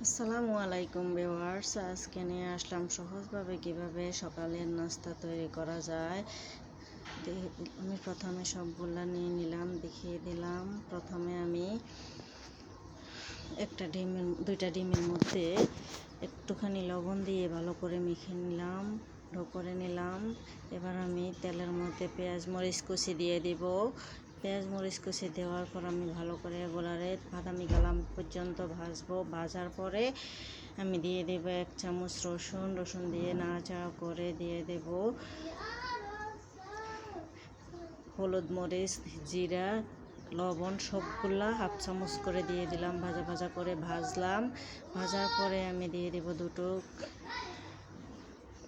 আসসালামু আলাইকুম ভিউয়ার্স, আজকে নিয়ে আসলাম সহজভাবে কিভাবে সকালের নাস্তা তৈরি করা যায়। আমি প্রথমে সবগুলা নিয়ে নিলাম, দেখিয়ে দিলাম। প্রথমে আমি দুইটা ডিমের মধ্যে একটুখানি লবণ দিয়ে ভালো করে মেখে নিলাম, ডো করে নিলাম। এবার আমি তেলের মধ্যে পেঁয়াজ মরিচ কুচি দিয়ে দিব। পেঁয়াজ মরিচ কুচি দেওয়ার পর আমি ভালো করে এগুলারে বাদামি কালার পর্যন্ত ভাজবো। ভাজার পরে আমি দিয়ে দেব 1 চামচ রসুন দিয়ে নাড়াচাড়া করে দিয়ে দেব হলুদ, মরিচ, জিরা, লবণ সবগুলা হাফ চামচ করে দিয়ে দিলাম। ভাজা করে ভাজলাম। ভাজার পরে আমি দিয়ে দেব দুটো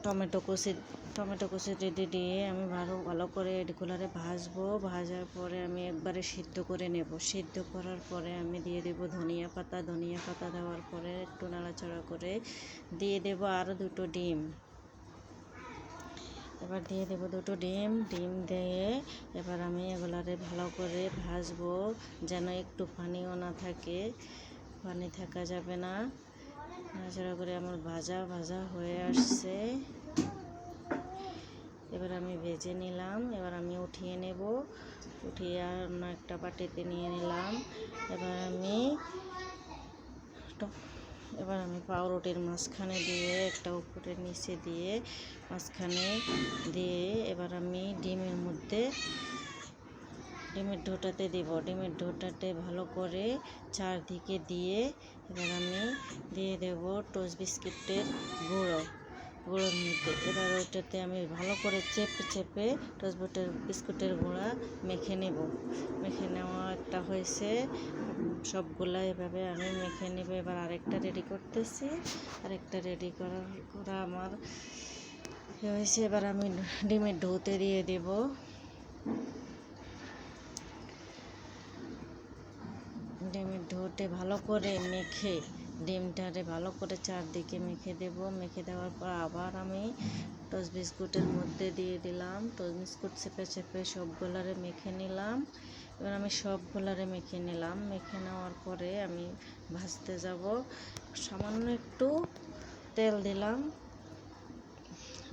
টমেটো কুচি দিয়ে আমি ভালো করে এগুলারে ভাজবো। ভাজার পরে আমি একবারে সিদ্ধ করে নেব। সিদ্ধ করার পরে আমি দিয়ে দেব ধনিয়া পাতা দেওয়ার পরে একটু নাড়াচাড়া করে দিয়ে দেব আরও দুটো ডিম। এবার দিয়ে দেব দুটো ডিম দিয়ে এবার আমি এগুলারে ভালো করে ভাজবো, যেন একটু পানিও না থাকে, পানি থাকা যাবে না। নাড়াচাড়া করে আমার ভাজা হয়ে আসছে। এবার আমি ভেজে নিলাম। এবার আমি উঠিয়ে নেব। উঠিয়ে অন্য একটা বাটিতে নিয়ে নিলাম। এবার আমি পাউরুটির মাঝখানে দিয়ে একটা উপরের নিচে দিয়ে মাঝখানে দিয়ে এবার আমি ডিমের ডোটাতে দেব। ডিমের ডোটাতে ভালো করে চারদিকে দিয়ে এবার আমি দিয়ে দেব টোস্ট বিস্কিটের গুঁড়োর মধ্যে। এবার ওইটাতে আমি ভালো করে চেপে টোস্ট বিস্কুটের গুঁড়া মেখে নেব। মেখে নেওয়া একটা হয়েছে, সবগুলা এভাবে আমি মেখে নেব। এবার আরেকটা রেডি করতেছি। আরেকটা রেডি করা আমার হয়েছে। এবার আমি ডিমের ডোতে দিয়ে দেব। ডিমের ডোতে ভালো করে মেখে ডিমটারে ভালো করে চারদিকে মেখে দেব। মেখে দেওয়ার পর আবার আমি টোস্ট বিস্কুটের মধ্যে দিয়ে দিলাম। টোস্ট বিস্কুট চেপে সবগুলারে মেখে নিলাম। এবার আমি সবগুলারে মেখে নিলাম। মেখে নেওয়ার পরে আমি ভাজতে যাব। সামান্য একটু তেল দিলাম।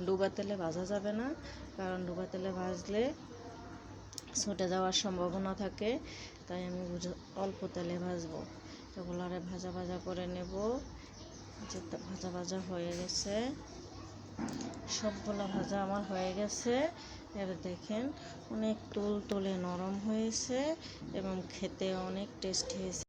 ডুবা তেলে ভাজা যাবে না, কারণ ডুবা তেলে ভাজলে ছুটে যাওয়ার সম্ভাবনা থাকে, তাই আমি অল্প তেলে ভাজবো। এগুলারে ভাজা করে নেব। ভাজা হয়ে গেছে, সবগুলো ভাজা আমার হয়ে গেছে। এবার দেখেন অনেক তুলতুলে নরম হয়েছে এবং খেতে অনেক টেস্টি হয়েছে।